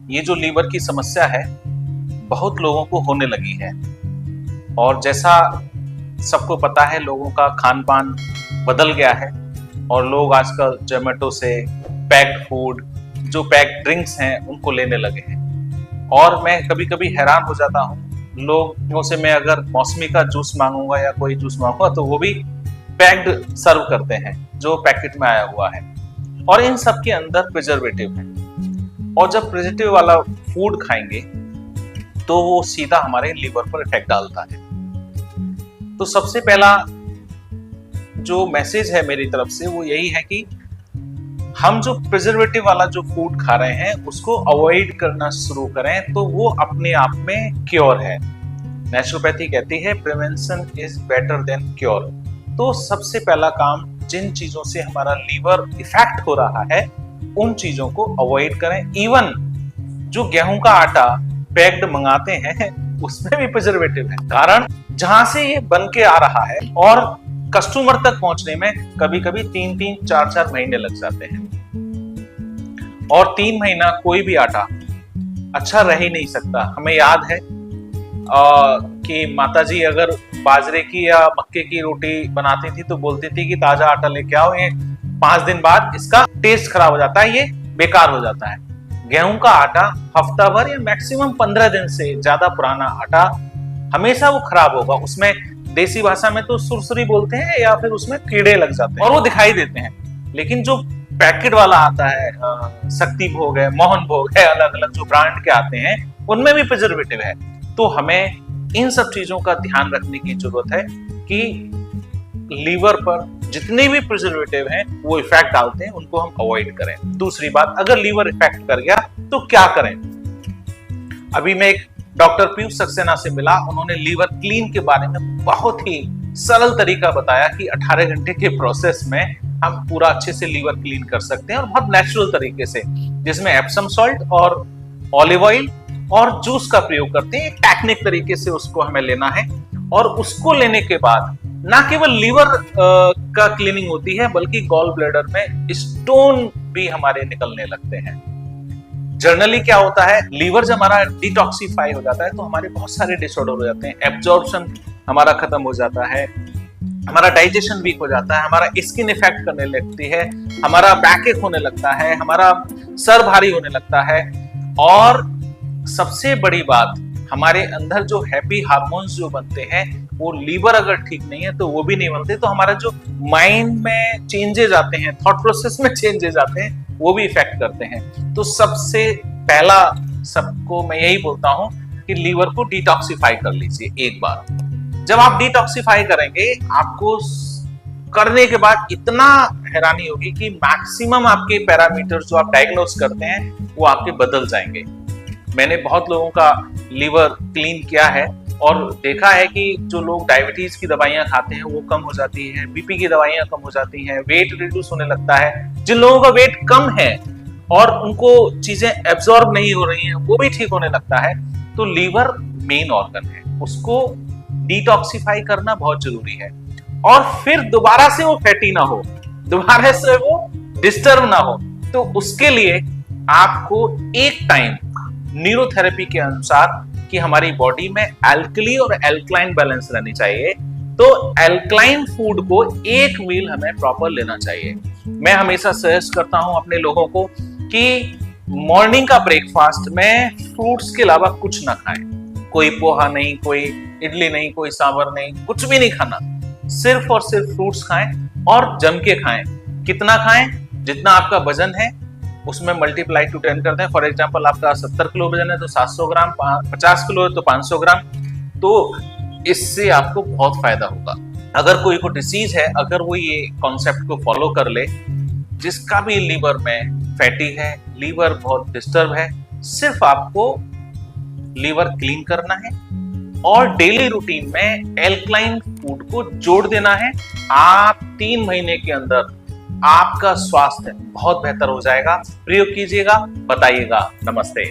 ये जो लीवर की समस्या है बहुत लोगों को होने लगी है। और जैसा सबको पता है, लोगों का खान पान बदल गया है और लोग आजकल जोमेटो से पैक्ड फूड, जो पैक्ड ड्रिंक्स हैं, उनको लेने लगे हैं। और मैं कभी कभी हैरान हो जाता हूँ, लोगों से मैं अगर मौसमी का जूस मांगूंगा या कोई जूस मांगूंगा तो वो भी पैक्ड सर्व करते हैं, जो पैकेट में आया हुआ है। और इन सब के अंदर प्रिजर्वेटिव है। और जब प्रिजर्वेटिव वाला फूड खाएंगे तो वो सीधा हमारे लीवर पर इफेक्ट डालता है। तो सबसे पहला जो मैसेज है मेरी तरफ से वो यही है कि हम जो प्रिजर्वेटिव वाला जो फूड खा रहे हैं उसको अवॉइड करना शुरू करें, तो वो अपने आप में क्योर है। नेचुरोपैथी कहती है prevention is better than cure. तो सबसे पहला काम, जिन चीजों से हमारा लीवर इफेक्ट हो रहा है उन चीजों को अवॉइड करें। इवन जो गेहूं का आटा पैक्ड मंगाते हैं उसमें भी प्रिजर्वेटिव है। कारण जहां से ये बन के आ रहा है और कस्टमर तक पहुंचने में कभी कभी 3-3, 4-4 महीने लग जाते हैं। और 3 महीना कोई भी आटा अच्छा रह ही नहीं सकता। हमें याद है कि माताजी अगर बाजरे की या मक्के की रोटी बनाती थी तो बोलती थी कि ताजा आटा लेके आओ, ये 5 दिन बाद इसका टेस्ट खराब हो जाता है, ये बेकार हो जाता है। गेहूं का आटा हफ्ता भर या मैक्सिमम 15 दिन से ज्यादा पुराना आटा हमेशा वो खराब होगा। उसमें देसी भाषा में तो सुरसुरी बोलते हैं या फिर उसमें कीड़े लग जाते हैं और वो दिखाई देते हैं। लेकिन जो पैकेट वाला आता है, शक्ति भोग है, मोहन भोग है, अलग अलग जो ब्रांड के आते हैं उनमें भी प्रिजर्वेटिव है। तो हमें इन सब चीजों का ध्यान रखने की जरूरत है कि लीवर पर जितने भी प्रिजर्वेटिव हैं वो इफेक्ट डालते हैं, उनको हम अवॉइड करें। दूसरी बात, अगर लीवर इफेक्ट कर गया तो क्या करें। अभी मैं एक डॉक्टर पीयूष सक्सेना से मिला, उन्होंने लीवर क्लीन के बारे में बहुत ही सरल तरीका बताया कि 18 घंटे के प्रोसेस में हम पूरा अच्छे से लीवर क्लीन कर सकते हैं और बहुत नेचुरल तरीके से, जिसमें एप्सम सॉल्ट और ऑलिव ऑयल और जूस का प्रयोग करते हैं। एक टेक्निक तरीके से उसको हमें लेना है और उसको लेने के बाद ना केवल लीवर का क्लीनिंग होती है बल्कि गॉल ब्लैडर में स्टोन भी हमारे निकलने लगते हैं। जनरली क्या होता है, लीवर जब हमारा डिटॉक्सिफाई हो जाता है तो हमारे बहुत सारे डिसऑर्डर हो जाते हैं। एब्जॉर्प्शन हमारा खत्म हो जाता है, हमारा डाइजेशन वीक हो जाता है, हमारा स्किन इफेक्ट करने लगती है, हमारा बैक एक होने लगता है, हमारा सर भारी होने लगता है। और सबसे बड़ी बात, हमारे अंदर जो हैप्पी हार्मोन्स जो बनते हैं वो लीवर अगर ठीक नहीं है तो वो भी नहीं बनते। तो हमारा जो माइंड में चेंजेस आते हैं, थॉट प्रोसेस में चेंजेस आते हैं, वो भी इफेक्ट करते हैं। तो सबसे पहला सबको मैं यही बोलता हूं कि लीवर को डिटॉक्सिफाई कर लीजिए एक बार। जब आप डिटॉक्सिफाई करेंगे, आपको करने के बाद इतना हैरानी होगी कि मैक्सिमम आपके पैरामीटर्स जो आप डायग्नोस करते हैं वो आपके बदल जाएंगे। मैंने बहुत लोगों का लीवर क्लीन किया है और देखा है कि जो लोग डायबिटीज की दवाइयां खाते हैं वो कम हो जाती है, बीपी की दवाइयां कम हो जाती हैं, वेट रिड्यूस होने लगता है। जिन लोगों का वेट कम है और उनको चीजें एब्जॉर्ब नहीं हो रही हैं वो भी ठीक होने लगता है। तो लीवर मेन ऑर्गन है, उसको डिटॉक्सिफाई करना बहुत जरूरी है। और फिर दोबारा से वो फैटी ना हो, दोबारा से वो डिस्टर्ब ना हो, तो उसके लिए आपको एक टाइम न्यूरोथेरेपी के अनुसार कि हमारी बॉडी में एल्कली और एल्कलाइन बैलेंस रहनी चाहिए, तो एल्कलाइन फूड को एक मील हमें प्रॉपर लेना चाहिए। मैं हमेशा सजेस्ट करता हूं अपने लोगों को कि मॉर्निंग का ब्रेकफास्ट में फ्रूट्स के अलावा कुछ ना खाएं। कोई पोहा नहीं, कोई इडली नहीं, कोई सांभर नहीं, कुछ भी नहीं खाना। सिर्फ और सिर्फ फ्रूट्स खाएं और जम के खाएं। कितना खाएं? जितना आपका वजन है उसमें मल्टीप्लाई टू 10 कर दें। फॉर एग्जांपल आपका 70 किलो वजन है तो 700 ग्राम, 50 किलो है तो 500 ग्राम। तो इससे आपको बहुत फायदा होगा। अगर कोई को डिसीज है, अगर वो ये कॉन्सेप्ट को फॉलो कर ले, जिसका भी लीवर में फैटी है, लीवर बहुत डिस्टर्ब है, सिर्फ आपको लीवर क्लीन करना है और डेली रूटीन में एल्कलाइन फूड को जोड़ देना है। आप 3 महीने के अंदर आपका स्वास्थ्य बहुत बेहतर हो जाएगा। प्रयोग कीजिएगा, बताइएगा। नमस्ते।